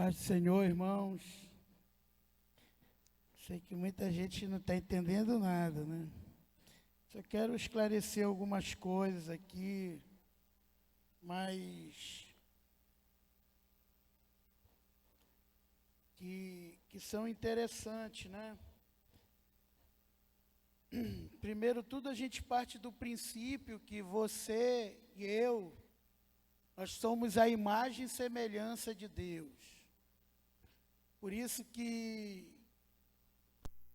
Paz do Senhor, irmãos. Sei que muita gente não está entendendo nada, né? Só quero esclarecer algumas coisas aqui, mas que são interessantes, né? Primeiro tudo, a gente parte do princípio que você e eu, nós somos a imagem e semelhança de Deus. Por isso que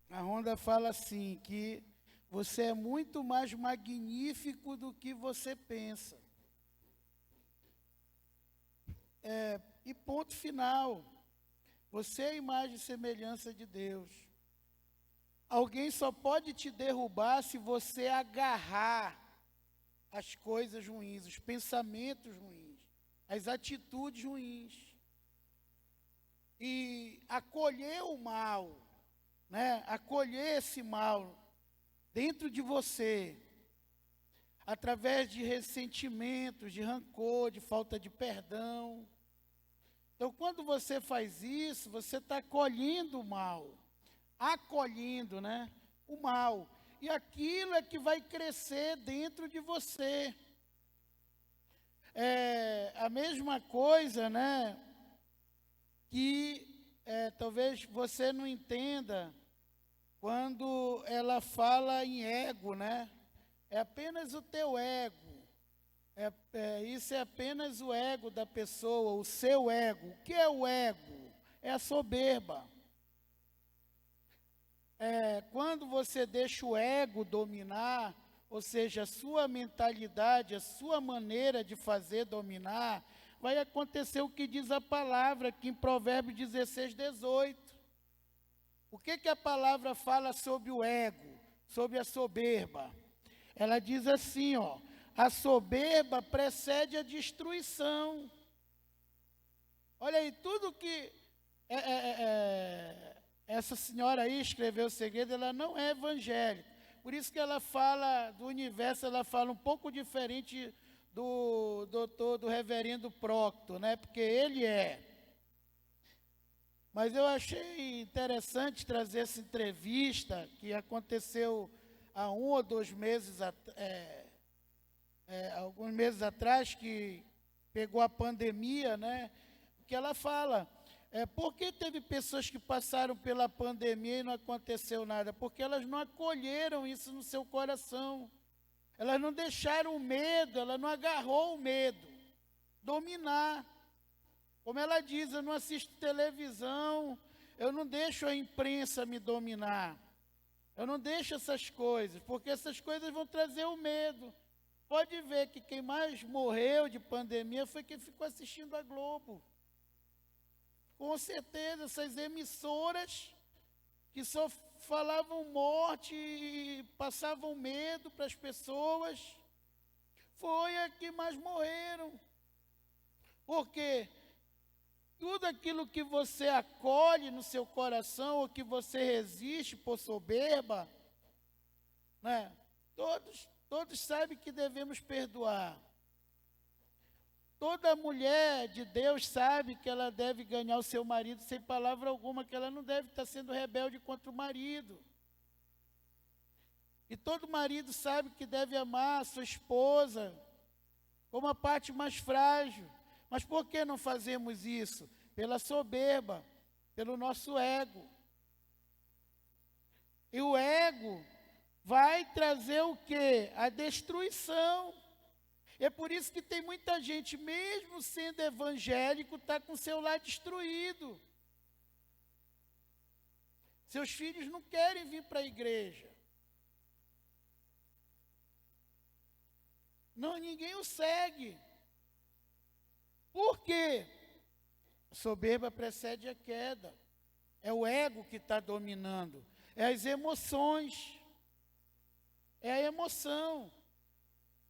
a Honda fala assim, que você é muito mais magnífico do que você pensa. E ponto final. Você é a imagem e semelhança de Deus. Alguém só pode te derrubar se você agarrar as coisas ruins, os pensamentos ruins, as atitudes ruins. E acolher o mal, né? Acolher esse mal dentro de você, através de ressentimentos, de rancor, de falta de perdão. Então, quando você faz isso, você está acolhendo o mal, acolhendo, né, o mal. E aquilo é que vai crescer dentro de você. A mesma coisa, né, que talvez você não entenda quando ela fala em ego, né? É apenas o teu ego. Isso é apenas o ego da pessoa, o seu ego. O que é o ego? É a soberba. Quando você deixa o ego dominar, ou seja, a sua mentalidade, a sua maneira de fazer dominar, vai acontecer o que diz a palavra aqui em Provérbios 16, 18. O que a palavra fala sobre o ego, sobre a soberba? Ela diz assim, ó, a soberba precede a destruição. Olha aí, tudo que essa senhora aí escreveu o segredo, ela não é evangélica. Por isso que ela fala do universo, ela fala um pouco diferente do reverendo Proctor, né? Porque ele é. Mas eu achei interessante trazer essa entrevista que aconteceu há alguns meses atrás, que pegou a pandemia, né? Que ela fala, por que teve pessoas que passaram pela pandemia e não aconteceu nada? Porque elas não acolheram isso no seu coração. Elas não deixaram o medo, ela não agarrou o medo dominar. Como ela diz, eu não assisto televisão, eu não deixo a imprensa me dominar. Eu não deixo essas coisas, porque essas coisas vão trazer o medo. Pode ver que quem mais morreu de pandemia foi quem ficou assistindo a Globo. Com certeza, essas emissoras que só falavam morte e passavam medo para as pessoas, foi a que mais morreram. Por quê? Tudo aquilo que você acolhe no seu coração, ou que você resiste por soberba, né? Todos sabem que devemos perdoar. Toda mulher de Deus sabe que ela deve ganhar o seu marido sem palavra alguma, que ela não deve estar sendo rebelde contra o marido. E todo marido sabe que deve amar a sua esposa como a parte mais frágil. Mas por que não fazemos isso? Pela soberba, pelo nosso ego. E o ego vai trazer o quê? A destruição. É por isso que tem muita gente, mesmo sendo evangélico, está com seu lar destruído. Seus filhos não querem vir para a igreja. Não, ninguém o segue. Por quê? A soberba precede a queda. É o ego que está dominando. É as emoções. É a emoção.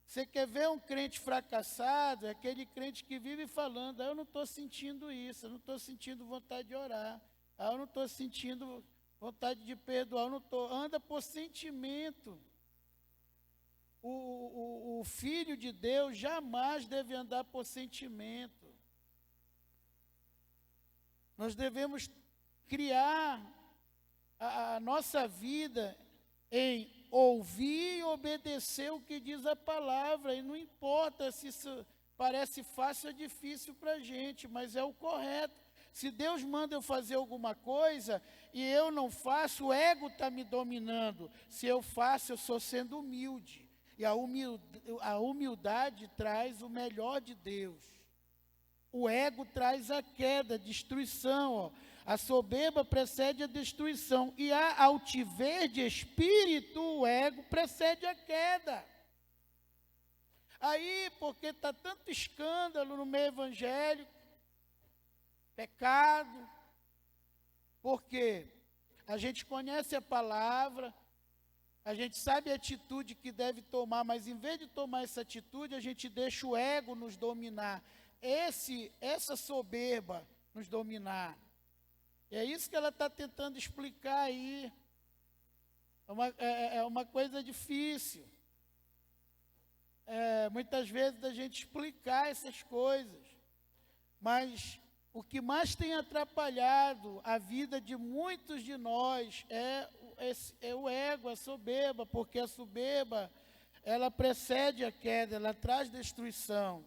Você quer ver um crente fracassado? É aquele crente que vive falando, eu não estou sentindo isso, eu não estou sentindo vontade de orar, eu não estou sentindo vontade de perdoar, eu não estou. Anda por sentimento. O filho de Deus jamais deve andar por sentimento. Nós devemos criar a nossa vida em ouvir e obedecer o que diz a palavra, e não importa se isso parece fácil ou difícil para a gente, mas é o correto. Se Deus manda eu fazer alguma coisa e eu não faço, o ego está me dominando. Se eu faço, eu estou sendo humilde. E a humildade traz o melhor de Deus. O ego traz a queda, a destruição. Ó. A soberba precede a destruição. E a altivez de espírito, o ego, precede a queda. Aí, porque está tanto escândalo no meio evangélico, pecado, porque a gente conhece a palavra, a gente sabe a atitude que deve tomar, mas em vez de tomar essa atitude, a gente deixa o ego nos dominar, essa soberba nos dominar. E é isso que ela está tentando explicar aí. É uma coisa difícil. Muitas vezes a gente explicar essas coisas, mas o que mais tem atrapalhado a vida de muitos de nós é o ego, a soberba, porque a soberba, ela precede a queda, ela traz destruição.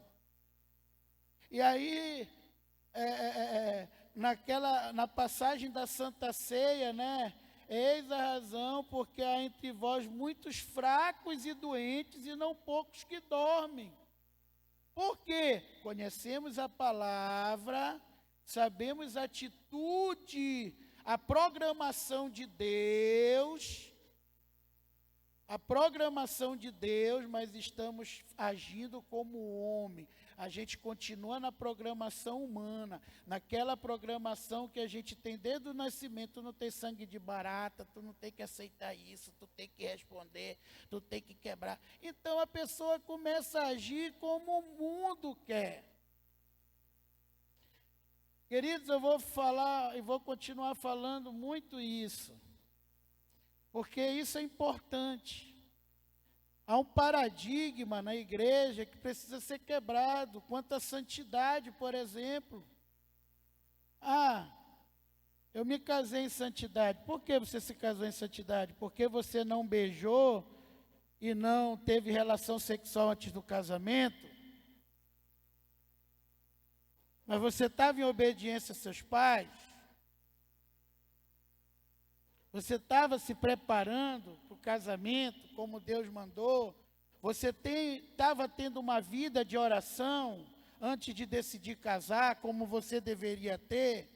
E aí, na passagem da Santa Ceia, né? Eis a razão, porque há entre vós muitos fracos e doentes, e não poucos que dormem. Por quê? Conhecemos a palavra, sabemos a atitude, a programação de Deus, mas estamos agindo como homem. A gente continua na programação humana, naquela programação que a gente tem desde o nascimento. Tu não tem sangue de barata, tu não tem que aceitar isso, tu tem que responder, tu tem que quebrar. Então a pessoa começa a agir como o mundo quer. Queridos, eu vou falar e vou continuar falando muito isso, porque isso é importante. Há um paradigma na igreja que precisa ser quebrado, quanto à santidade, por exemplo. Eu me casei em santidade. Por que você se casou em santidade? Porque você não beijou e não teve relação sexual antes do casamento? Mas você estava em obediência a seus pais? Você estava se preparando para o casamento, como Deus mandou? Você estava tendo uma vida de oração antes de decidir casar, como você deveria ter?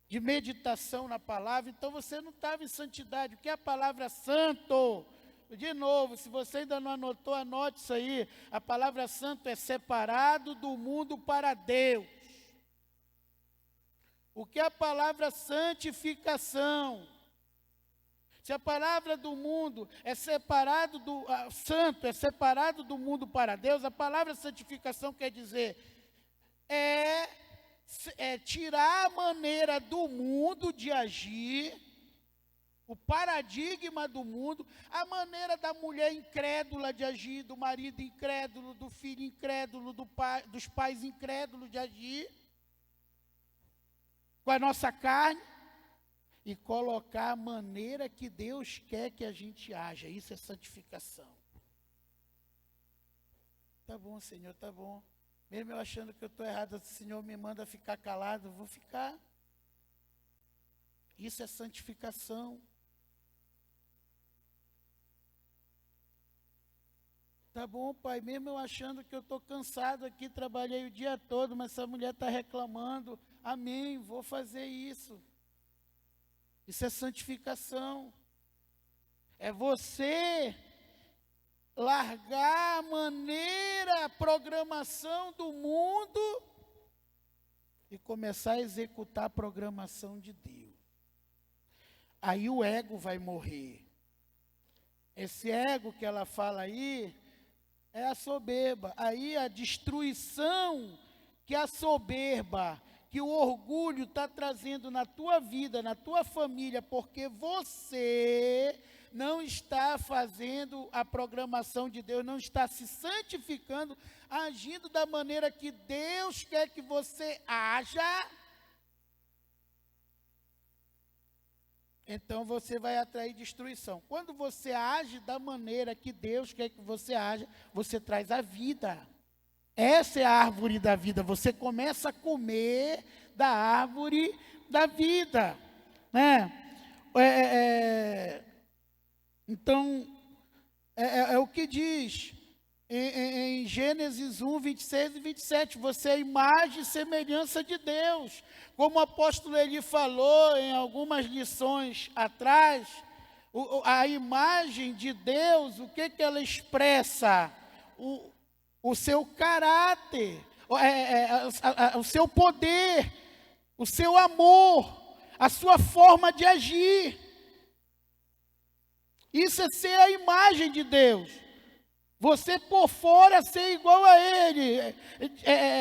De meditação na palavra? Então você não estava em santidade. O que é a palavra santo? De novo, se você ainda não anotou, anote isso aí. A palavra santo é separado do mundo para Deus. O que é a palavra santificação? Se a palavra do mundo é separado santo, é separado do mundo para Deus, a palavra santificação quer dizer tirar a maneira do mundo de agir, o paradigma do mundo, a maneira da mulher incrédula de agir, do marido incrédulo, do filho incrédulo, dos pais incrédulos de agir, com a nossa carne, e colocar a maneira que Deus quer que a gente haja. Isso é santificação. Tá bom, Senhor, tá bom. Mesmo eu achando que eu estou errado, se o Senhor me manda ficar calado, eu vou ficar. Isso é santificação. Tá bom, Pai, mesmo eu achando que eu estou cansado aqui, trabalhei o dia todo, mas essa mulher está reclamando. Amém, vou fazer isso. Isso é santificação. É você largar a maneira, a programação do mundo e começar a executar a programação de Deus. Aí o ego vai morrer. Esse ego que ela fala aí é a soberba. Aí a destruição que a soberba, que o orgulho está trazendo na tua vida, na tua família, porque você não está fazendo a programação de Deus, não está se santificando, agindo da maneira que Deus quer que você haja, então você vai atrair destruição. Quando você age da maneira que Deus quer que você haja, você traz a vida. Essa é a árvore da vida. Você começa a comer da árvore da vida, né? Então, é o que diz em Gênesis 1, 26 e 27. Você é a imagem e semelhança de Deus. Como o apóstolo Eli falou em algumas lições atrás, a imagem de Deus, o que ela expressa? O seu caráter, o seu poder, o seu amor, a sua forma de agir. Isso é ser a imagem de Deus. Você por fora ser igual a Ele,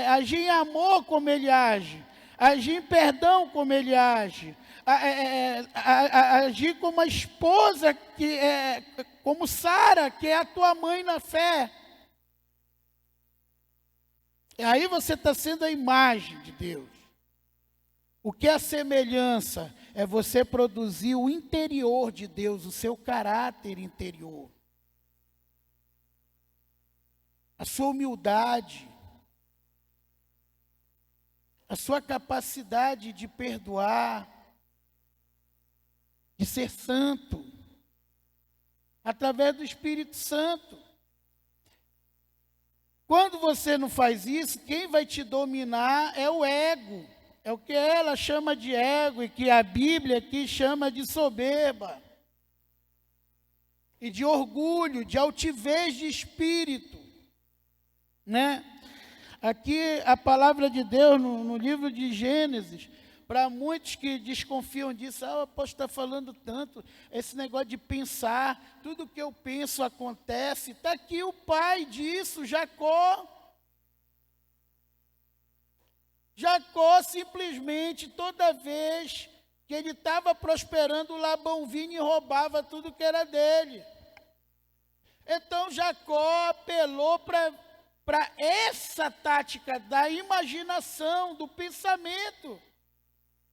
agir em amor como Ele age, agir em perdão como Ele age, agir como a esposa, como Sara, que é a tua mãe na fé. E aí você está sendo a imagem de Deus. O que é a semelhança? É você produzir o interior de Deus, o seu caráter interior. A sua humildade, a sua capacidade de perdoar, de ser santo, através do Espírito Santo. Quando você não faz isso, quem vai te dominar é o ego. É o que ela chama de ego e que a Bíblia aqui chama de soberba. E de orgulho, de altivez de espírito. Né? Aqui a palavra de Deus no livro de Gênesis, para muitos que desconfiam disso, o apóstolo está falando tanto, esse negócio de pensar, tudo que eu penso acontece, está aqui o pai disso, Jacó. Jacó simplesmente, toda vez que ele estava prosperando, Labão vinha e roubava tudo que era dele. Então Jacó apelou para essa tática da imaginação, do pensamento.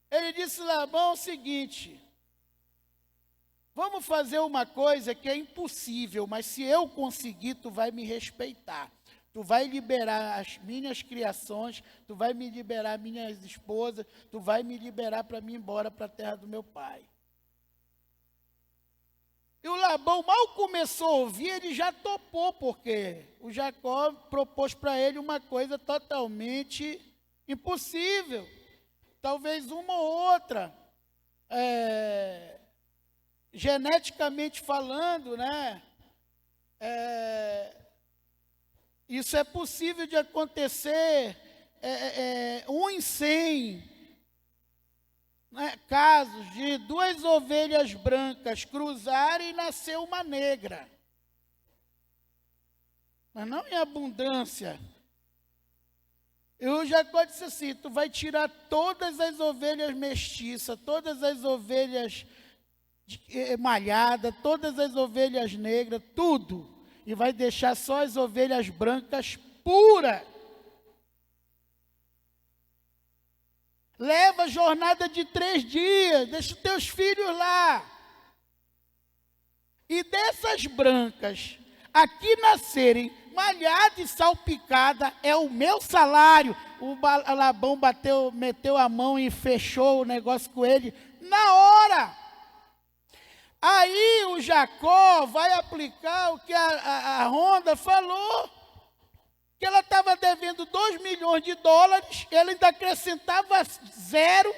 Ele disse, Labão, o seguinte, vamos fazer uma coisa que é impossível, mas se eu conseguir, tu vai me respeitar. Tu vai liberar as minhas criações, tu vai me liberar minhas esposas, tu vai me liberar para mim ir embora para a terra do meu pai. E o Labão mal começou a ouvir, ele já topou, porque o Jacó propôs para ele uma coisa totalmente impossível. Talvez uma ou outra, geneticamente falando, né? Isso é possível de acontecer 1 em 100 casos de 2 ovelhas brancas cruzarem e nascer uma negra. Mas não em abundância. E o Jacó disse assim, tu vai tirar todas as ovelhas mestiças, todas as ovelhas malhadas, todas as ovelhas negras, tudo. E vai deixar só as ovelhas brancas puras. Leva jornada de 3 dias, deixa os teus filhos lá. E dessas brancas, aqui nascerem, malhada e salpicada, é o meu salário. O Labão meteu a mão e fechou o negócio com ele na hora. Aí o Jacó vai aplicar o que a Honda falou, que ela estava devendo 2 milhões de dólares, ele ainda acrescentava 0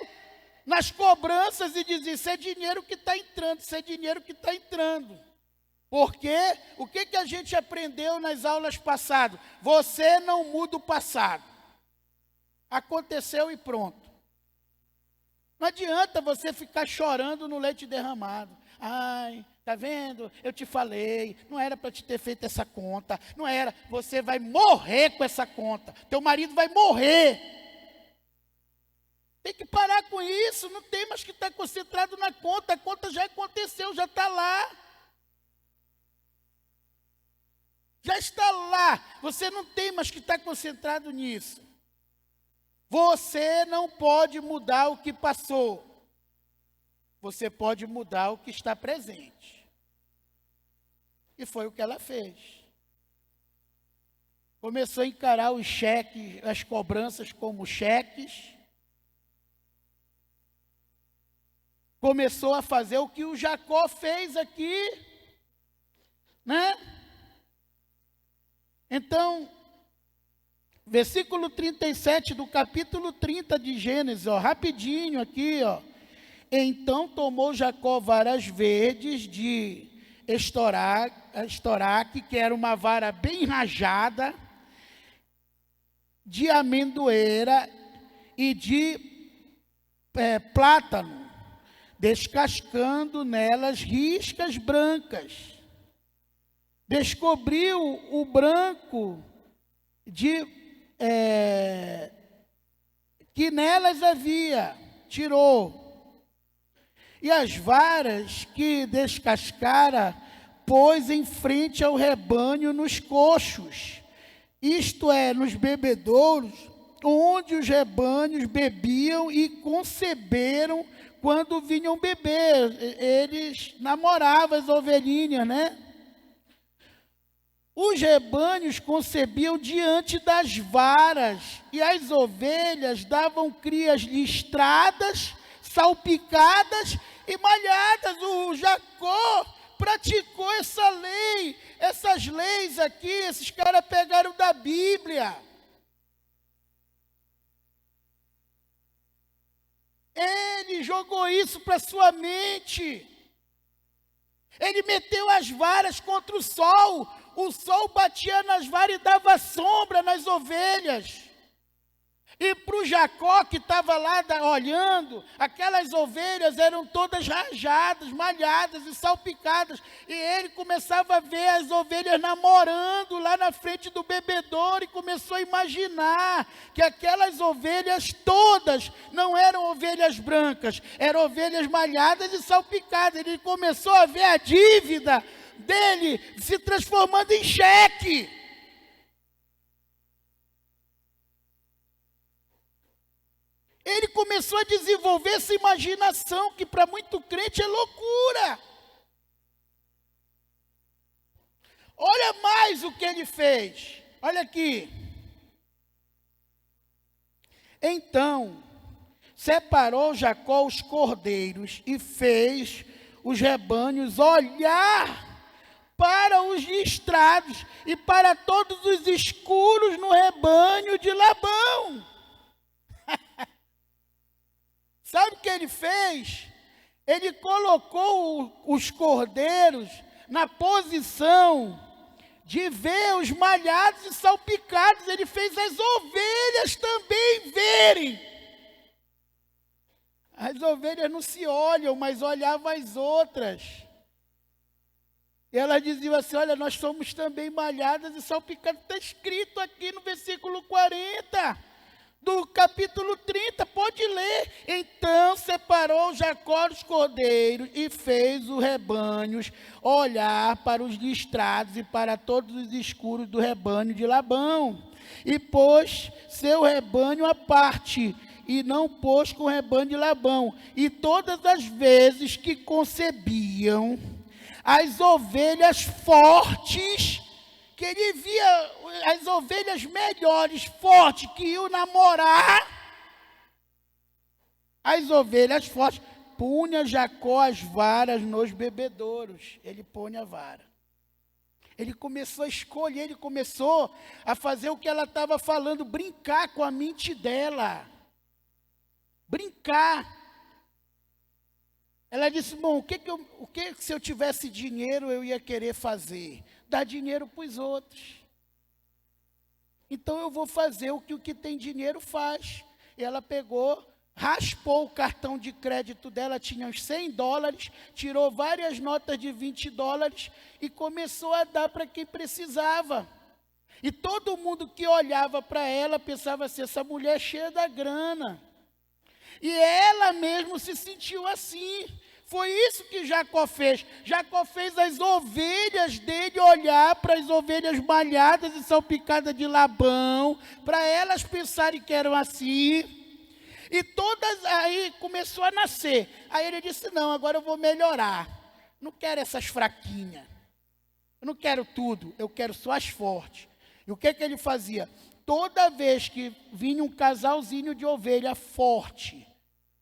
nas cobranças e dizia, isso é dinheiro que está entrando, isso é dinheiro que está entrando. Porque o que a gente aprendeu nas aulas passadas? Você não muda o passado. Aconteceu e pronto. Não adianta você ficar chorando no leite derramado. Ai, tá vendo? Eu te falei, não era para te ter feito essa conta, não era, você vai morrer com essa conta, teu marido vai morrer. Tem que parar com isso, não tem mais que estar concentrado na conta, a conta já aconteceu, já está lá. Já está lá, você não tem mais que estar concentrado nisso. Você não pode mudar o que passou. você pode mudar o que está presente. E foi o que ela fez. Começou a encarar os cheques, as cobranças como cheques. Começou a fazer o que o Jacó fez aqui, né? Então, versículo 37 do capítulo 30 de Gênesis, ó, rapidinho aqui, ó. Então tomou Jacó varas verdes de estoraque, que era uma vara bem rajada, de amendoeira e de plátano, descascando nelas riscas brancas. Descobriu o branco que nelas havia, tirou. E as varas que descascara, pôs em frente ao rebanho nos coxos, isto é, nos bebedouros, onde os rebanhos bebiam e conceberam quando vinham beber. Eles namoravam as ovelhinhas, né? Os rebanhos concebiam diante das varas, e as ovelhas davam crias listradas, salpicadas e malhadas. O Jacó praticou essa lei, essas leis aqui, esses caras pegaram da Bíblia. Ele jogou isso para sua mente. Ele meteu as varas contra o sol batia nas varas e dava sombra nas ovelhas. E para o Jacó, que estava lá olhando, aquelas ovelhas eram todas rajadas, malhadas e salpicadas. E ele começava a ver as ovelhas namorando lá na frente do bebedouro e começou a imaginar que aquelas ovelhas todas não eram ovelhas brancas, eram ovelhas malhadas e salpicadas. Ele começou a ver a dívida dele se transformando em cheque. Ele começou a desenvolver essa imaginação que para muito crente é loucura. Olha mais o que ele fez. Olha aqui. Então, separou Jacó os cordeiros e fez os rebanhos olhar para os listrados e para todos os escuros no rebanho de Labão. Sabe o que ele fez? Ele colocou os cordeiros na posição de ver os malhados e salpicados. Ele fez as ovelhas também verem. As ovelhas não se olham, mas olhavam as outras. E elas diziam assim, olha, nós somos também malhadas e salpicadas. Está escrito aqui no versículo 40. Do capítulo 30, pode ler. Então separou Jacó os cordeiros e fez os rebanhos olhar para os listrados e para todos os escuros do rebanho de Labão. E pôs seu rebanho à parte, e não pôs com o rebanho de Labão. E todas as vezes que concebiam as ovelhas fortes, que ele via as ovelhas melhores, fortes, que iam namorar, as ovelhas fortes, punha Jacó as varas nos bebedouros. Ele punha a vara. Ele começou a escolher, ele começou a fazer o que ela estava falando, brincar com a mente dela. Brincar. Ela disse, bom, o que se eu tivesse dinheiro eu ia querer fazer? Dar dinheiro para os outros. Então eu vou fazer o que tem dinheiro faz. E ela pegou, raspou o cartão de crédito dela, tinha uns $100, tirou várias notas de $20 e começou a dar para quem precisava. E todo mundo que olhava para ela pensava assim, essa mulher é cheia da grana. E ela mesmo se sentiu assim. Foi isso que Jacó fez. Jacó fez as ovelhas dele olhar para as ovelhas malhadas e salpicadas de Labão, para elas pensarem que eram assim. E todas aí começou a nascer. Aí ele disse, não, agora eu vou melhorar. Não quero essas fraquinhas. Eu não quero tudo, eu quero só as fortes. E o que ele fazia? Toda vez que vinha um casalzinho de ovelha forte,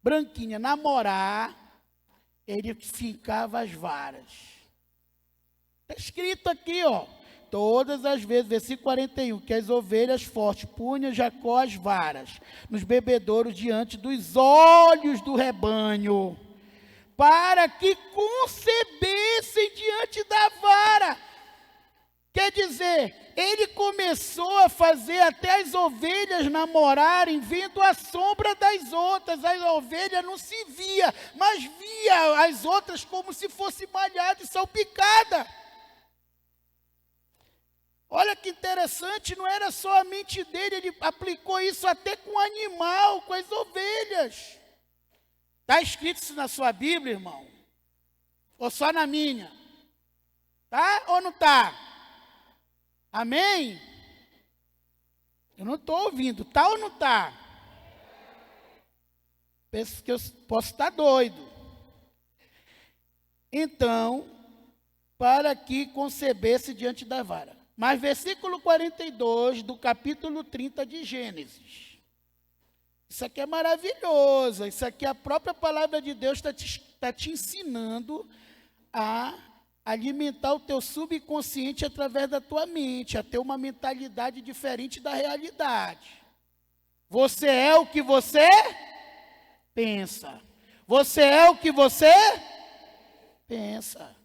branquinha, namorar, ele fincava as varas. Está escrito aqui, ó. Todas as vezes, versículo 41, que as ovelhas fortes punham Jacó as varas nos bebedouros diante dos olhos do rebanho, para que concebessem diante da vara. Quer dizer, ele começou a fazer até as ovelhas namorarem, vendo a sombra das outras. As ovelhas não se via, mas via as outras como se fosse malhada e salpicada. Olha que interessante, não era só a mente dele, ele aplicou isso até com o animal, com as ovelhas. Está escrito isso na sua Bíblia, irmão? Ou só na minha? Tá ou não está? Amém? Eu não estou ouvindo, tá ou não está? Penso que eu posso estar doido. Então, para que concebesse diante da vara. Mas versículo 42 do capítulo 30 de Gênesis. Isso aqui é maravilhoso. Isso aqui a própria palavra de Deus está te ensinando a alimentar o teu subconsciente através da tua mente, a ter uma mentalidade diferente da realidade. Você é o que você pensa. Você é o que você pensa.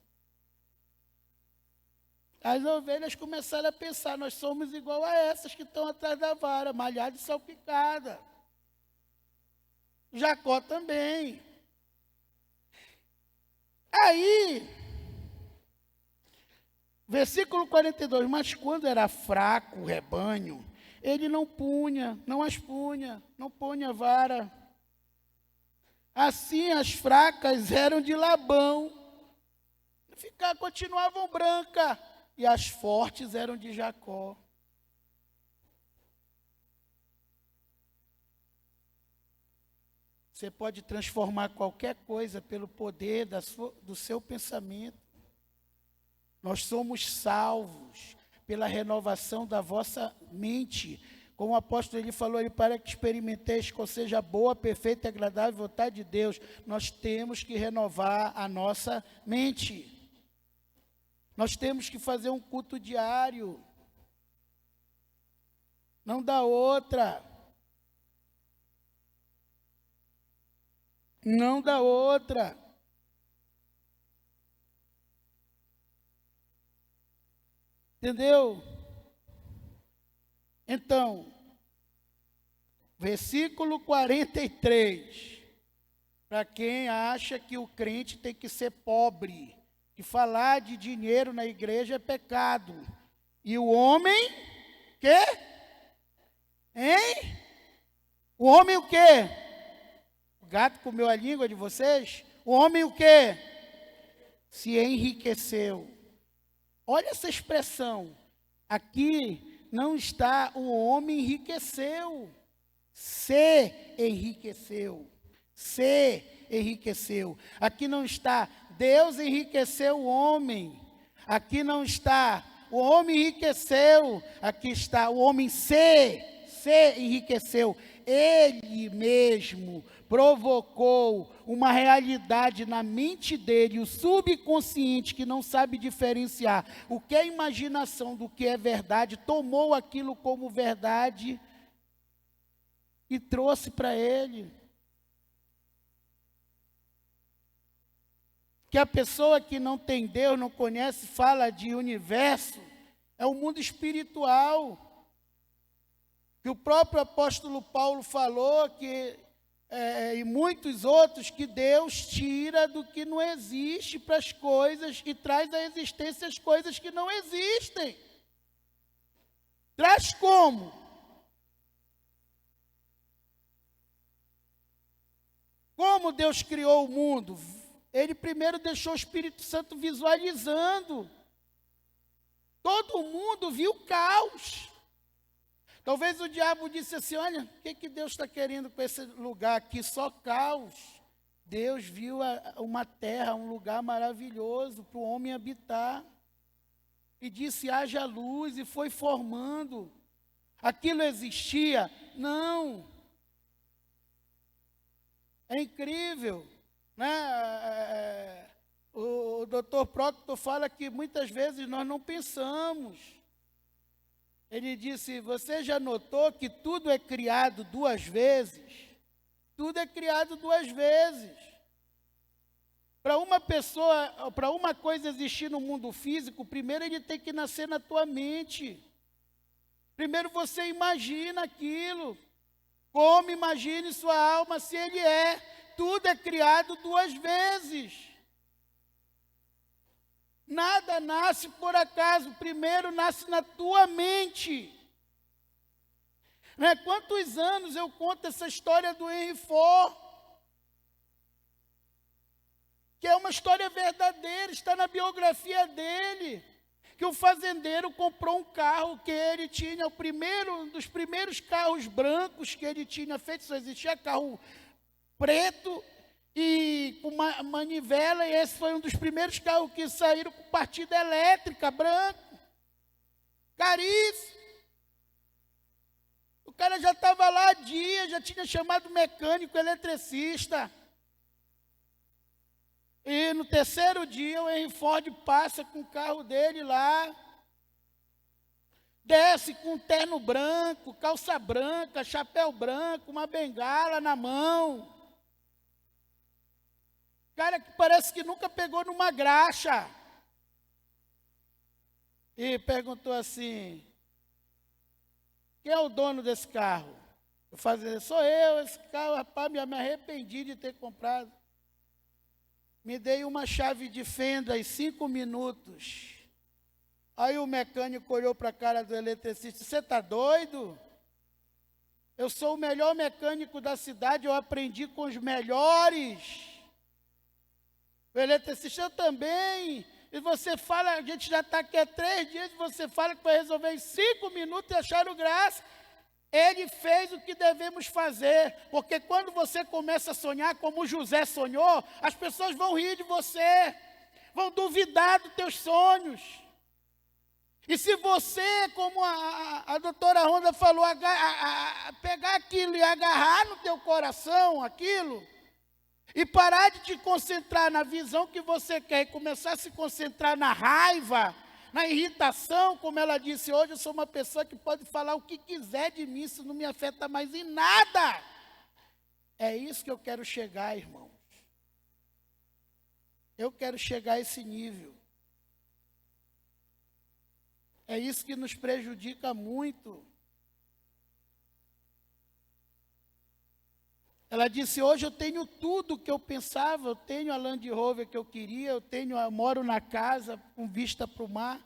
As ovelhas começaram a pensar, nós somos igual a essas que estão atrás da vara, malhada e salpicada. Jacó também. Aí, versículo 42, mas quando era fraco o rebanho, ele não as punha, não punha vara. Assim as fracas eram de Labão, continuavam brancas. E as fortes eram de Jacó. Você pode transformar qualquer coisa pelo poder do seu pensamento. Nós somos salvos pela renovação da vossa mente. Como o apóstolo ele falou, para que experimenteis qual seja a boa, perfeita e agradável vontade de Deus, nós temos que renovar a nossa mente. Nós temos que fazer um culto diário. Não dá outra. Não dá outra. Entendeu? Então, versículo 43. Para quem acha que o crente tem que ser pobre, que falar de dinheiro na igreja é pecado. E o homem, quê? Hein? O homem o quê? O gato comeu a língua de vocês? O homem o quê? Se enriqueceu. Olha essa expressão. Aqui não está o homem enriqueceu. Se enriqueceu. Se enriqueceu. Aqui não está Deus enriqueceu o homem. Aqui não está o homem enriqueceu. Aqui está o homem se enriqueceu. Ele mesmo provocou uma realidade na mente dele, o subconsciente que não sabe diferenciar o que é imaginação do que é verdade, tomou aquilo como verdade e trouxe para ele. Que a pessoa que não tem Deus, não conhece, fala de universo, é o mundo espiritual. Que o próprio apóstolo Paulo falou que, e muitos outros, que Deus tira do que não existe para as coisas e traz à existência as coisas que não existem. Traz como? Como Deus criou o mundo? Ele primeiro deixou o Espírito Santo visualizando. Todo mundo viu caos. Talvez o diabo disse assim, olha, o que Deus está querendo com esse lugar aqui? Só caos. Deus viu uma terra, um lugar maravilhoso para o homem habitar. E disse, haja luz, e foi formando. Aquilo existia? Não. É incrível, né? O Dr. Proctor fala que muitas vezes nós não pensamos. Ele disse, você já notou que tudo é criado duas vezes? Tudo é criado duas vezes. Para uma pessoa, para uma coisa existir no mundo físico, primeiro ele tem que nascer na tua mente. Primeiro você imagina aquilo. Como imagine sua alma se ele é. Tudo é criado duas vezes. Nada nasce por acaso, primeiro nasce na tua mente. Né? Quantos anos eu conto essa história do Henry Ford, que é uma história verdadeira, está na biografia dele, que o fazendeiro comprou um carro que ele tinha, um dos primeiros carros brancos que ele tinha feito, só existia carro preto, e com uma manivela, e esse foi um dos primeiros carros que saíram com partida elétrica, branco, caríssimo. O cara já estava lá há dias, já tinha chamado mecânico, eletricista. E no terceiro dia, o Henry Ford passa com o carro dele lá, desce com um terno branco, calça branca, chapéu branco, uma bengala na mão. Cara que parece que nunca pegou numa graxa. E perguntou assim, quem é o dono desse carro? Eu falei, sou eu, esse carro, rapaz, me arrependi de ter comprado. Me dei uma chave de fenda em 5 minutos. Aí o mecânico olhou para a cara do eletricista, você está doido? Eu sou o melhor mecânico da cidade, eu aprendi com os melhores. O eletricista, eu também. E você fala, a gente já está aqui há 3 dias, e você fala que vai resolver em 5 minutos e acharam graça. Ele fez o que devemos fazer, porque quando você começa a sonhar como José sonhou, as pessoas vão rir de você, vão duvidar dos teus sonhos. E se você, como a doutora Ronda falou, pegar aquilo e agarrar no teu coração aquilo, e parar de te concentrar na visão que você quer e começar a se concentrar na raiva, na irritação, como ela disse hoje, eu sou uma pessoa que pode falar o que quiser de mim, isso não me afeta mais em nada. É isso que eu quero chegar, irmãos. Eu quero chegar a esse nível. É isso que nos prejudica muito. Ela disse, hoje eu tenho tudo o que eu pensava, eu tenho a Land Rover que eu queria, eu moro na casa com vista para o mar,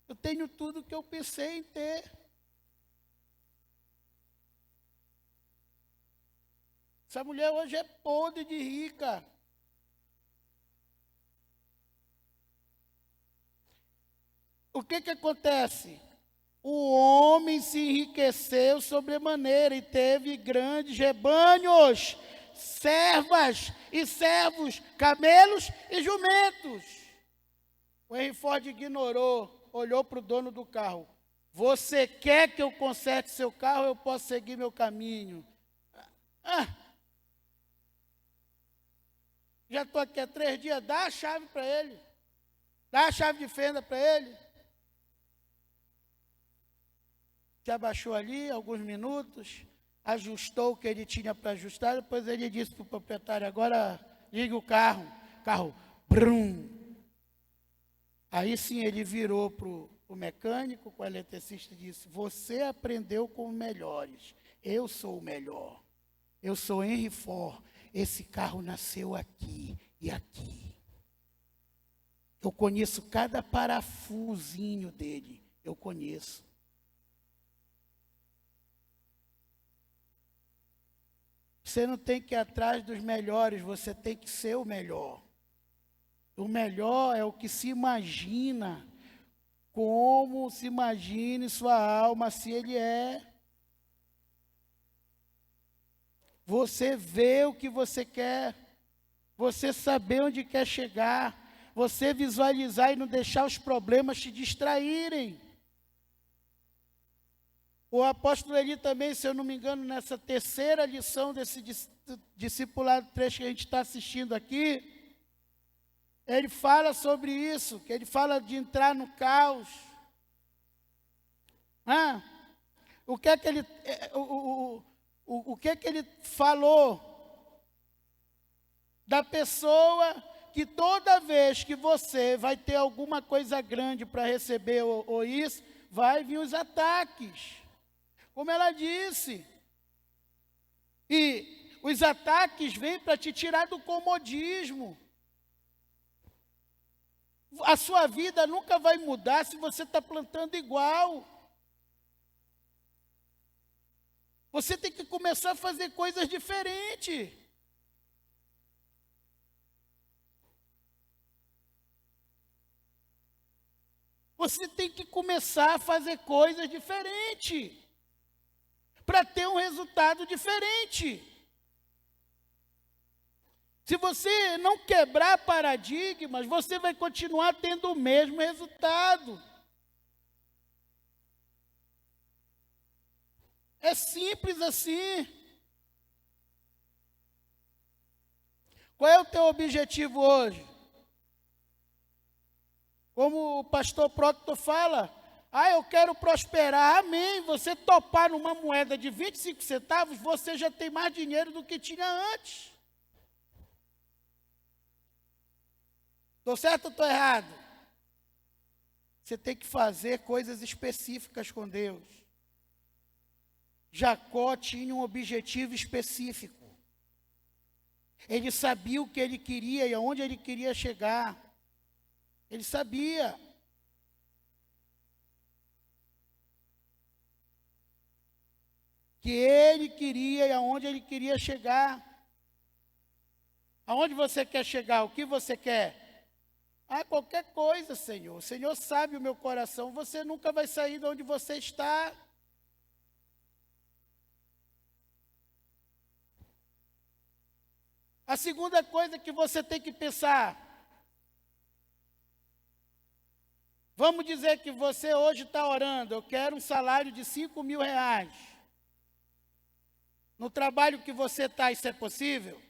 eu tenho tudo o que eu pensei em ter. Essa mulher hoje é podre de rica. O que acontece? O homem se enriqueceu sobremaneira e teve grandes rebanhos, servas e servos, camelos e jumentos. O Henry Ford ignorou, olhou para o dono do carro. Você quer que eu conserte seu carro, eu posso seguir meu caminho. Já estou aqui há 3 dias, dá a chave para ele. Dá a chave de fenda para ele. Se abaixou ali, alguns minutos, ajustou o que ele tinha para ajustar, depois ele disse para o proprietário, agora liga o carro, brum. Aí sim ele virou para o mecânico, com o eletricista, e disse, você aprendeu com os melhores, eu sou o melhor, eu sou Henry Ford, esse carro nasceu aqui e aqui. Eu conheço cada parafusinho dele, eu conheço. Você não tem que ir atrás dos melhores, você tem que ser o melhor. O melhor é o que se imagina, como se imagine sua alma, se ele é. você ver o que você quer, você saber onde quer chegar, você visualizar e não deixar os problemas te distraírem. O apóstolo Eli também, se eu não me engano, nessa terceira lição desse discipulado 3 que a gente está assistindo aqui, ele fala sobre isso, que ele fala de entrar no caos. O que é que ele, o que é que ele falou? Da pessoa que toda vez que você vai ter alguma coisa grande para receber ou isso, vai vir os ataques. Como ela disse. E os ataques vêm para te tirar do comodismo. A sua vida nunca vai mudar se você está plantando igual. Você tem que começar a fazer coisas diferentes. Você tem que começar a fazer coisas diferentes para ter um resultado diferente. Se você não quebrar paradigmas, você vai continuar tendo o mesmo resultado. É simples assim. Qual é o teu objetivo hoje? Como o pastor Proctor fala, eu quero prosperar, amém. Você topar numa moeda de 25 centavos, você já tem mais dinheiro do que tinha antes. Estou certo ou estou errado? Você tem que fazer coisas específicas com Deus. Jacó tinha um objetivo específico. Ele sabia o que ele queria e aonde ele queria chegar. Ele sabia. Que ele queria e aonde ele queria chegar. Aonde você quer chegar? O que você quer? Qualquer coisa, Senhor. O Senhor sabe o meu coração. Você nunca vai sair de onde você está. A segunda coisa que você tem que pensar. Vamos dizer que você hoje está orando, eu quero um salário de 5.000 reais. No trabalho que você está, isso é possível?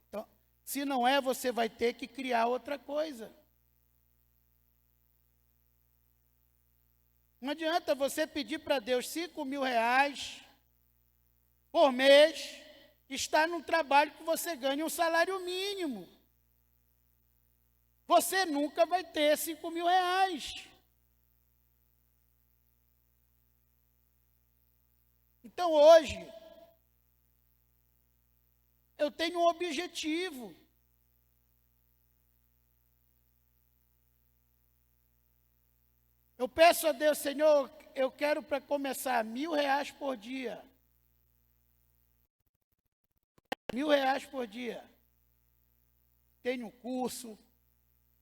Então, se não é, você vai ter que criar outra coisa. Não adianta você pedir para Deus 5.000 reais por mês, estar num trabalho que você ganha um salário mínimo. Você nunca vai ter 5.000 reais. Então hoje, eu tenho um objetivo. Eu peço a Deus, Senhor, eu quero para começar 1.000 reais por dia. 1.000 reais por dia. Tenho um curso,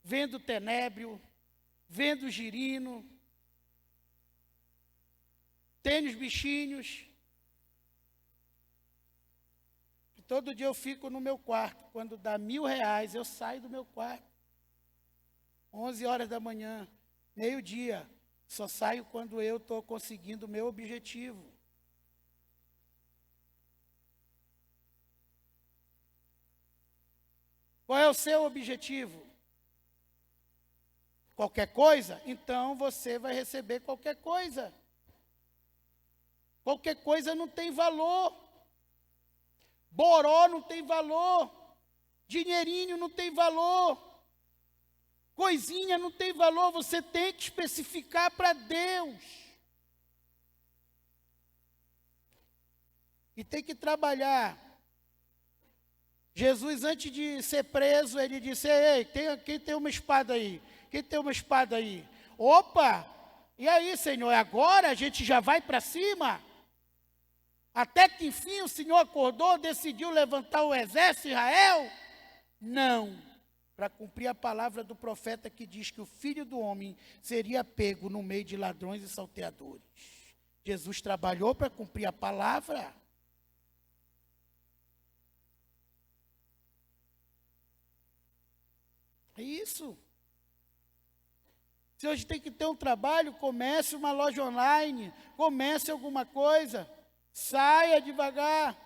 vendo tenébrio, vendo girino, tenho os bichinhos. E todo dia eu fico no meu quarto. Quando dá 1.000 reais, eu saio do meu quarto. 11 horas da manhã, meio-dia. Só saio quando eu estou conseguindo o meu objetivo. Qual é o seu objetivo? Qualquer coisa? Então você vai receber qualquer coisa. Qualquer coisa não tem valor. Boró não tem valor. Dinheirinho não tem valor. Coisinha não tem valor. Você tem que especificar para Deus. E tem que trabalhar. Jesus, antes de ser preso, ele disse: ei, quem tem uma espada aí? Quem tem uma espada aí? Opa! E aí, Senhor, agora a gente já vai para cima? Até que enfim o Senhor acordou, decidiu levantar o exército de Israel? Não. Para cumprir a palavra do profeta que diz que o Filho do Homem seria pego no meio de ladrões e salteadores. Jesus trabalhou para cumprir a palavra. É isso. Se hoje tem que ter um trabalho, comece uma loja online, comece alguma coisa, saia devagar.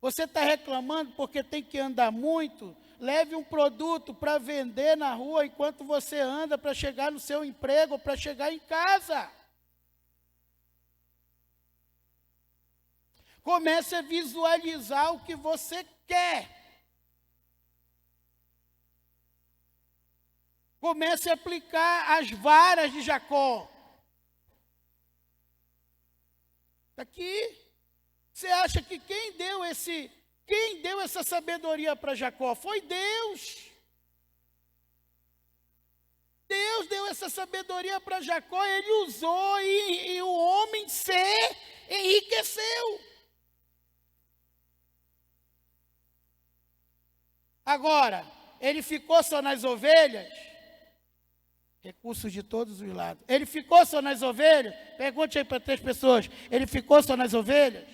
Você está reclamando porque tem que andar muito? Leve um produto para vender na rua enquanto você anda para chegar no seu emprego, para chegar em casa. Comece a visualizar o que você quer. Comece a aplicar as varas de Jacó. Está aqui. Você acha que quem deu essa sabedoria para Jacó? Foi Deus. Deus deu essa sabedoria para Jacó, ele usou e o homem se enriqueceu. Agora, ele ficou só nas ovelhas? Recursos de todos os lados. Ele ficou só nas ovelhas? Pergunte aí para 3 pessoas. Ele ficou só nas ovelhas?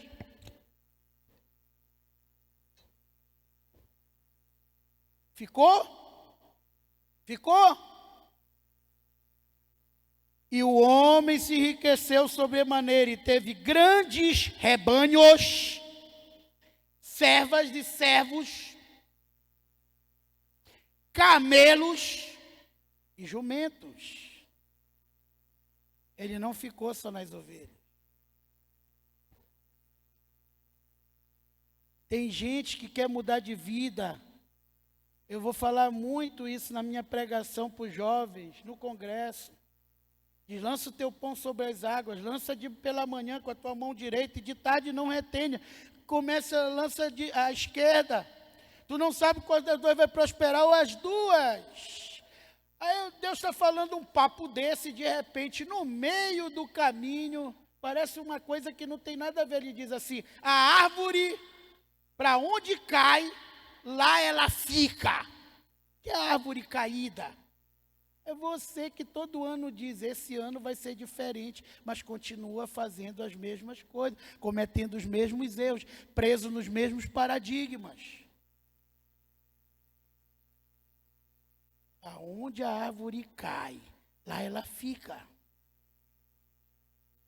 Ficou? Ficou? E o homem se enriqueceu sobremaneira e teve grandes rebanhos, servas de servos, camelos e jumentos. Ele não ficou só nas ovelhas. Tem gente que quer mudar de vida. Eu vou falar muito isso na minha pregação para os jovens, no congresso. Diz, lança o teu pão sobre as águas, lança pela manhã com a tua mão direita e de tarde não retenha. Lança à esquerda. Tu não sabe qual das duas vai prosperar ou as duas. Aí Deus está falando um papo desse, de repente, no meio do caminho, parece uma coisa que não tem nada a ver. Ele diz assim, a árvore, para onde cai, lá ela fica. Que é a árvore caída? É você que todo ano diz, esse ano vai ser diferente, mas continua fazendo as mesmas coisas, cometendo os mesmos erros, preso nos mesmos paradigmas. Aonde a árvore cai, lá ela fica.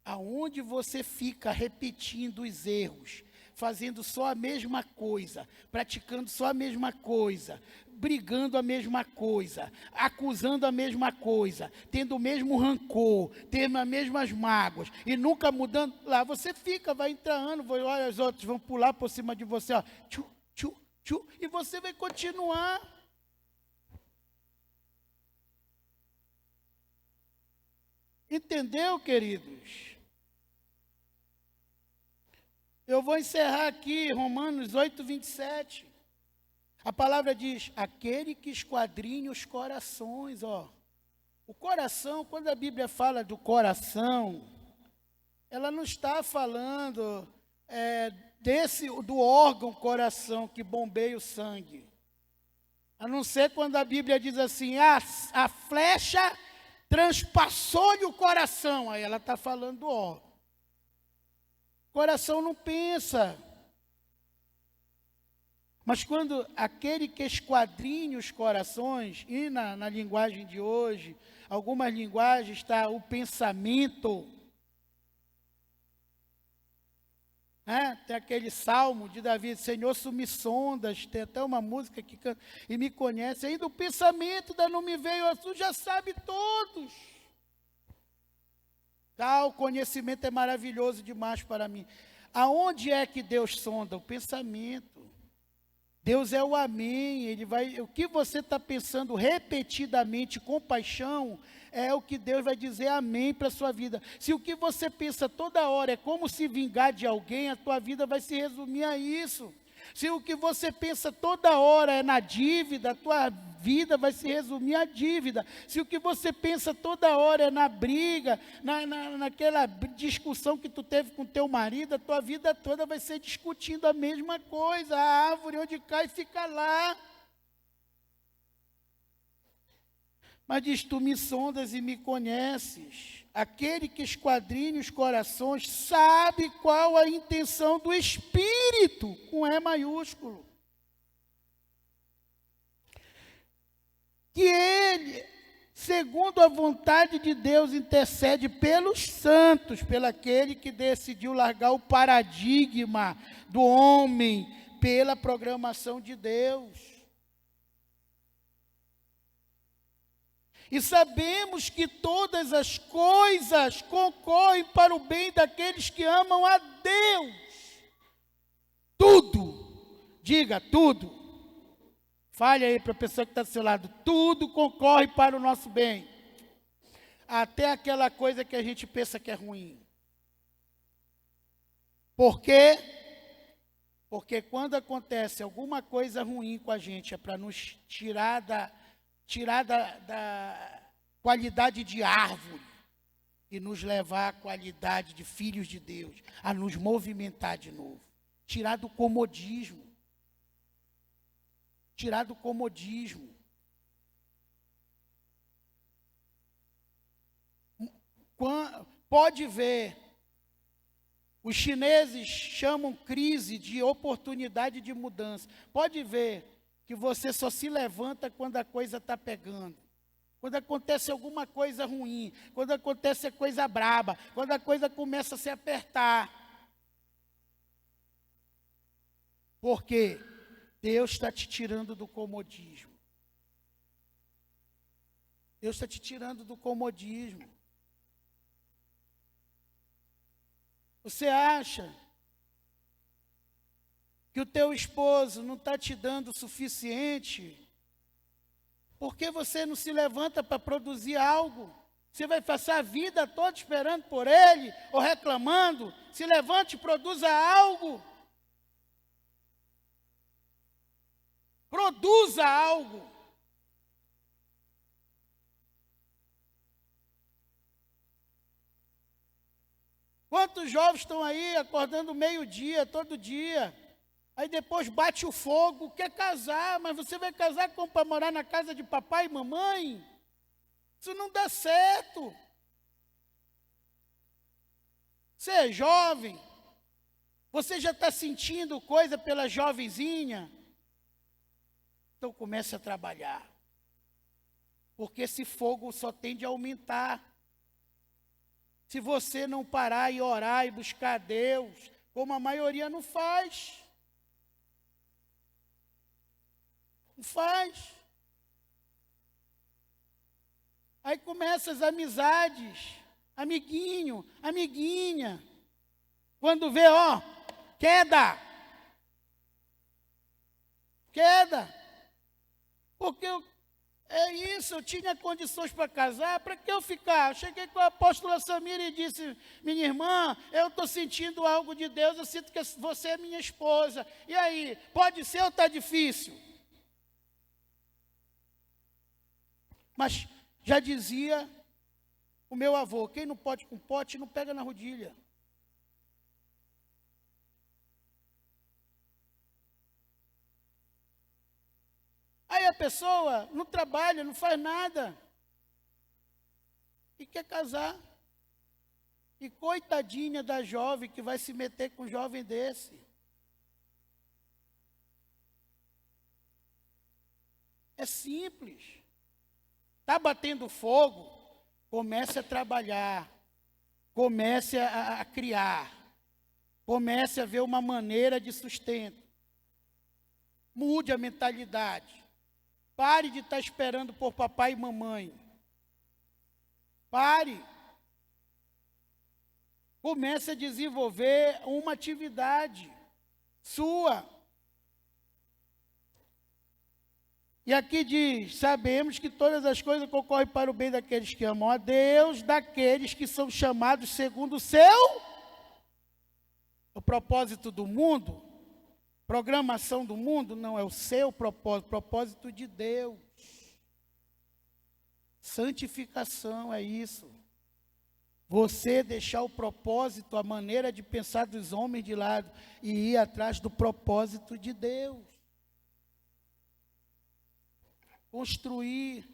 Aonde você fica repetindo os erros, fazendo só a mesma coisa, praticando só a mesma coisa, brigando a mesma coisa, acusando a mesma coisa, tendo o mesmo rancor, tendo as mesmas mágoas e nunca mudando, lá você fica, vai entrando, olha, os outros vão pular por cima de você, ó, tchu, tchu, tchu, e você vai continuar. Entendeu, queridos? Eu vou encerrar aqui, Romanos 8, 27. A palavra diz, aquele que esquadrinha os corações, ó. O coração, quando a Bíblia fala do coração, ela não está falando do órgão coração que bombeia o sangue. A não ser quando a Bíblia diz assim, a flecha transpassou-lhe o coração. Aí ela está falando do órgão. O coração não pensa. Mas quando aquele que esquadrinha os corações, e na linguagem de hoje, algumas linguagens está o pensamento. Tem aquele salmo de Davi, Senhor, tu me sondas, tem até uma música que canta, e me conhece. Ainda o pensamento ainda não me veio, tu já sabe todos. Tal conhecimento é maravilhoso demais para mim. Aonde é que Deus sonda? O pensamento. Deus é o amém, o que você está pensando repetidamente com paixão, é o que Deus vai dizer amém para a sua vida. Se o que você pensa toda hora é como se vingar de alguém, a tua vida vai se resumir a isso. Se o que você pensa toda hora é na dívida, a tua vida vai se resumir à dívida. Se o que você pensa toda hora é na briga, naquela discussão que tu teve com teu marido, a tua vida toda vai ser discutindo a mesma coisa. A árvore onde cai fica lá. Mas diz, tu me sondas e me conheces. Aquele que esquadrinha os corações sabe qual a intenção do Espírito, com E maiúsculo. segundo a vontade de Deus, intercede pelos santos, pelaquele que decidiu largar o paradigma do homem pela programação de Deus. E sabemos que todas as coisas concorrem para o bem daqueles que amam a Deus. Tudo, diga tudo. Fale aí para a pessoa que está do seu lado. Tudo concorre para o nosso bem. Até aquela coisa que a gente pensa que é ruim. Por quê? Porque quando acontece alguma coisa ruim com a gente, é para nos tirar da qualidade de árvore e nos levar à qualidade de filhos de Deus, a nos movimentar de novo. Tirar do comodismo. Tirar do comodismo. Pode ver, os chineses chamam crise de oportunidade de mudança. Pode ver que você só se levanta quando a coisa está pegando. Quando acontece alguma coisa ruim, quando acontece coisa braba, quando a coisa começa a se apertar. Por quê? Deus está te tirando do comodismo. Deus está te tirando do comodismo. Você acha que o teu esposo não está te dando o suficiente? Por que você não se levanta para produzir algo? Você vai passar a vida toda esperando por ele ou reclamando? Se levante e produza algo. Produza algo. Quantos jovens estão aí acordando meio-dia, todo dia? Aí depois bate o fogo, quer casar, mas você vai casar como para morar na casa de papai e mamãe? Isso não dá certo. Você é jovem, você já está sentindo coisa pela jovenzinha? Então comece a trabalhar. Porque esse fogo só tende a aumentar. Se você não parar e orar e buscar a Deus, como a maioria não faz. Não faz. Aí começam as amizades. Amiguinho, amiguinha. Quando vê, ó, queda. Queda. Porque é isso, eu tinha condições para casar, para que eu ficar? Eu cheguei com a apóstola Samira e disse, minha irmã, eu estou sentindo algo de Deus, eu sinto que você é minha esposa. E aí, pode ser ou está difícil? Mas já dizia o meu avô, quem não pode com pote, não pega na rodilha. Aí a pessoa não trabalha, não faz nada. E quer casar. E coitadinha da jovem que vai se meter com um jovem desse. É simples. Está batendo fogo? Comece a trabalhar. Comece a criar. Comece a ver uma maneira de sustento. Mude a mentalidade. Pare de estar esperando por papai e mamãe. Pare. Comece a desenvolver uma atividade sua. E aqui diz, sabemos que todas as coisas concorrem para o bem daqueles que amam a Deus, daqueles que são chamados segundo o propósito do mundo. Programação do mundo não é o seu propósito, propósito de Deus. Santificação é isso. Você deixar o propósito, a maneira de pensar dos homens de lado e ir atrás do propósito de Deus. Construir.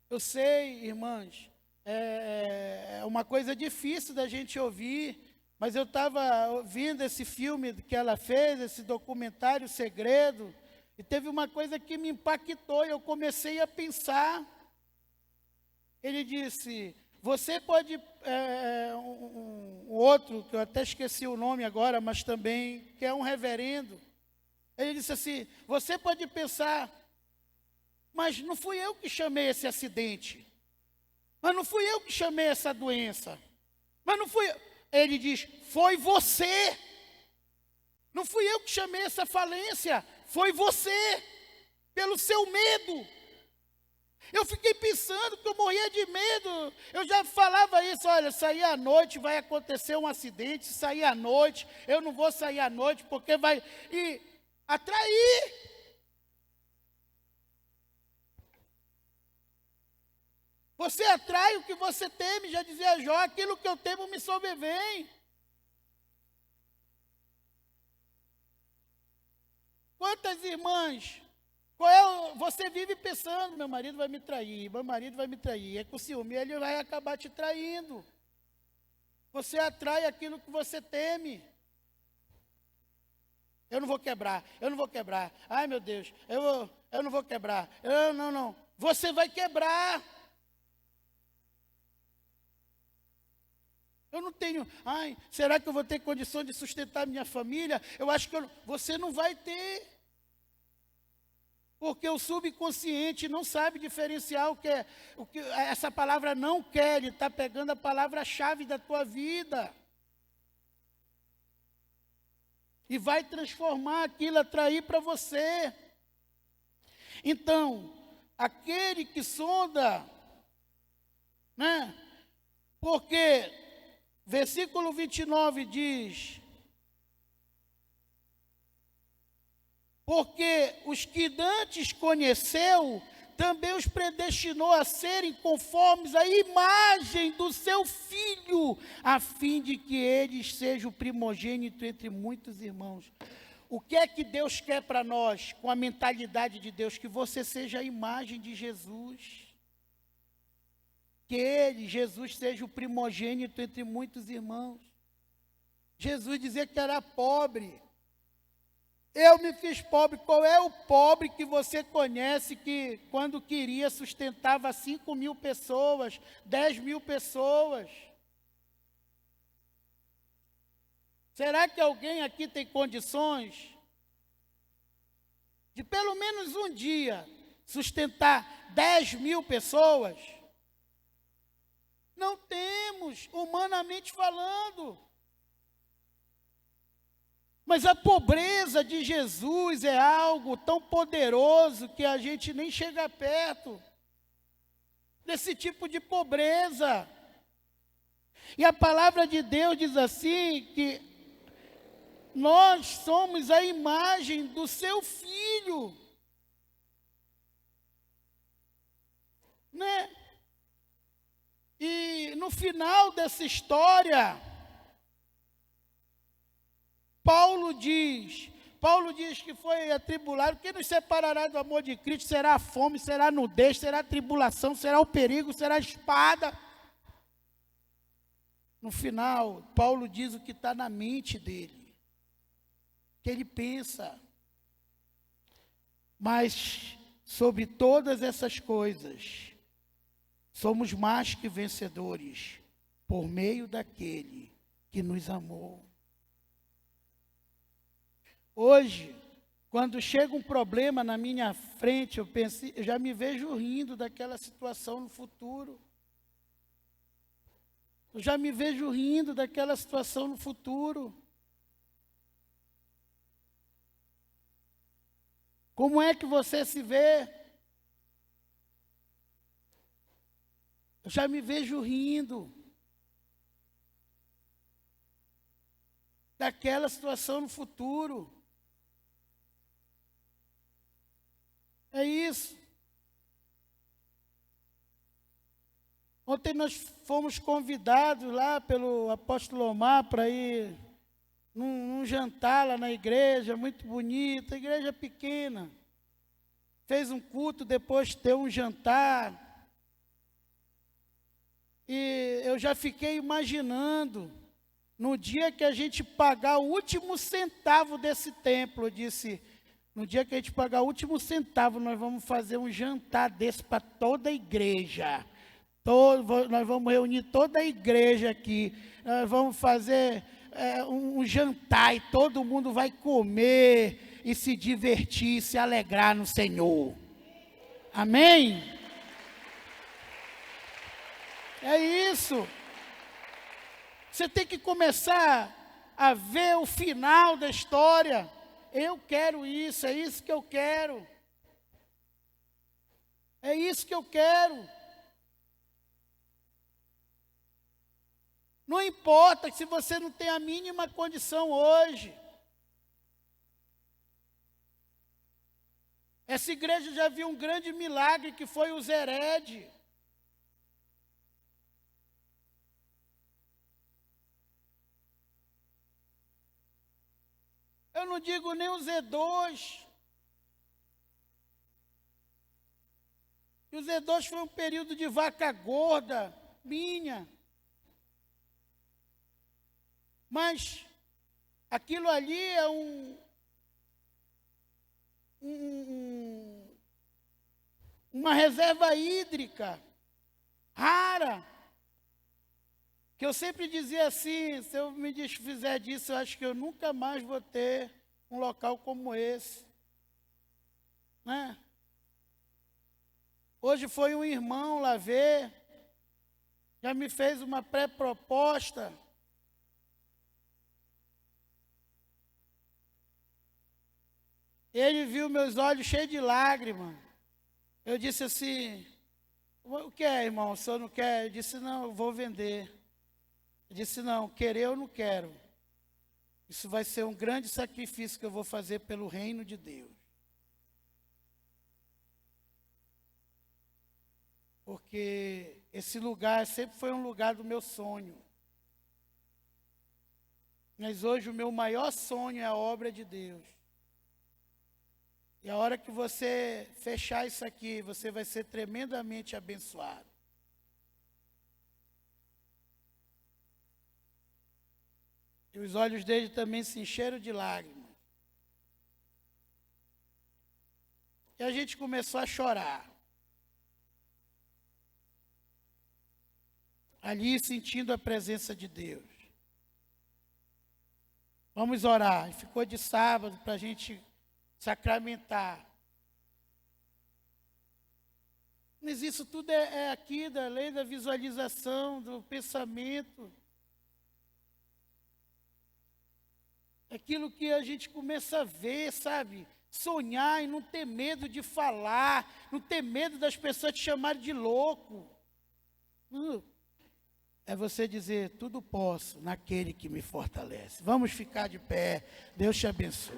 Eu sei, irmãs, é uma coisa difícil da gente ouvir, mas eu estava ouvindo esse filme que ela fez, esse documentário Segredo, E teve uma coisa que me impactou, e eu comecei a pensar. Ele disse, você pode, um outro, que eu até esqueci o nome agora, mas também, que é um reverendo. Ele disse assim, você pode pensar, mas não fui eu que chamei esse acidente. Mas não fui eu que chamei essa doença. Mas não fui eu. Ele diz, foi você. Não fui eu que chamei essa falência, foi você, pelo seu medo. Eu fiquei pensando que eu morria de medo. Eu já falava isso, olha, sair à noite vai acontecer um acidente, sair à noite, eu não vou sair à noite porque vai... E atrair. Você atrai o que você teme, já dizia Jó, aquilo que eu temo me sobrevém. Quantas irmãs, você vive pensando, meu marido vai me trair, meu marido vai me trair. É com ciúme, ele vai acabar te traindo. Você atrai aquilo que você teme. Eu não vou quebrar, eu não vou quebrar. Ai, meu Deus, eu não vou quebrar. Não. Você vai quebrar. Eu não tenho, será que eu vou ter condição de sustentar minha família? Eu acho que você não vai ter. Porque o subconsciente não sabe diferenciar o que essa palavra não quer. Ele está pegando a palavra-chave da tua vida. E vai transformar aquilo, atrair para você. Então, aquele que sonda, né? Porque, versículo 29 diz, porque os que dantes conheceu, também os predestinou a serem conformes à imagem do seu Filho, a fim de que eles sejam o primogênito entre muitos irmãos. O que é que Deus quer para nós, com a mentalidade de Deus? Que você seja a imagem de Jesus. Que ele, Jesus, seja o primogênito entre muitos irmãos. Jesus dizia que era pobre. Eu me fiz pobre. Qual é o pobre que você conhece que, quando queria, sustentava 5.000 pessoas, 10.000 pessoas? Será que alguém aqui tem condições de, pelo menos um dia, sustentar 10.000 pessoas? Não temos, humanamente falando. Mas a pobreza de Jesus é algo tão poderoso que a gente nem chega perto desse tipo de pobreza. E a palavra de Deus diz assim, que nós somos a imagem do seu Filho. Né? E no final dessa história, Paulo diz que foi atribulado. Quem nos separará do amor de Cristo? Será a fome, será a nudez, será a tribulação, será o perigo, será a espada. No final, Paulo diz o que está na mente dele, que ele pensa. Mas, sobre todas essas coisas, somos mais que vencedores, por meio daquele que nos amou. Hoje, quando chega um problema na minha frente, eu já me vejo rindo daquela situação no futuro. Eu já me vejo rindo daquela situação no futuro. Como é que você se vê? Eu já me vejo rindo daquela situação no futuro. É isso. Ontem nós fomos convidados lá pelo apóstolo Omar para ir num jantar lá na igreja, muito bonita, igreja pequena. Fez um culto, depois deu um jantar. E eu já fiquei imaginando, no dia que a gente pagar o último centavo desse templo, eu disse, No dia que a gente pagar o último centavo, nós vamos fazer um jantar desse para toda a igreja. Nós vamos reunir toda a igreja aqui. Nós vamos fazer um jantar e todo mundo vai comer e se divertir, se alegrar no Senhor. Amém? É isso. Você tem que começar a ver o final da história. Eu quero isso, é isso que eu quero. É isso que eu quero. Não importa se você não tem a mínima condição hoje. Essa igreja já viu um grande milagre que foi o Zered. Eu não digo nem o Z2. E o Z2 foi um período de vaca gorda, minha. Mas aquilo ali é uma reserva hídrica rara. Que eu sempre dizia assim, se eu me desfizer disso, eu acho que eu nunca mais vou ter um local como esse. Né? Hoje foi um irmão lá ver, já me fez uma pré-proposta. Ele viu meus olhos cheios de lágrimas. Eu disse assim, o que é, irmão? O senhor não quer? Eu disse, não, eu vou vender. Eu disse, não, querer eu não quero. Isso vai ser um grande sacrifício que eu vou fazer pelo reino de Deus. Porque esse lugar sempre foi um lugar do meu sonho. Mas hoje o meu maior sonho é a obra de Deus. E a hora que você fechar isso aqui, você vai ser tremendamente abençoado. E os olhos dele também se encheram de lágrimas. E a gente começou a chorar. Ali sentindo a presença de Deus. Vamos orar. E ficou de sábado para a gente sacramentar. Mas isso tudo é aqui da lei da visualização, do pensamento. Aquilo que a gente começa a ver, sabe? Sonhar e não ter medo de falar, não ter medo das pessoas te chamarem de louco. É você dizer, tudo posso naquele que me fortalece. Vamos ficar de pé. Deus te abençoe.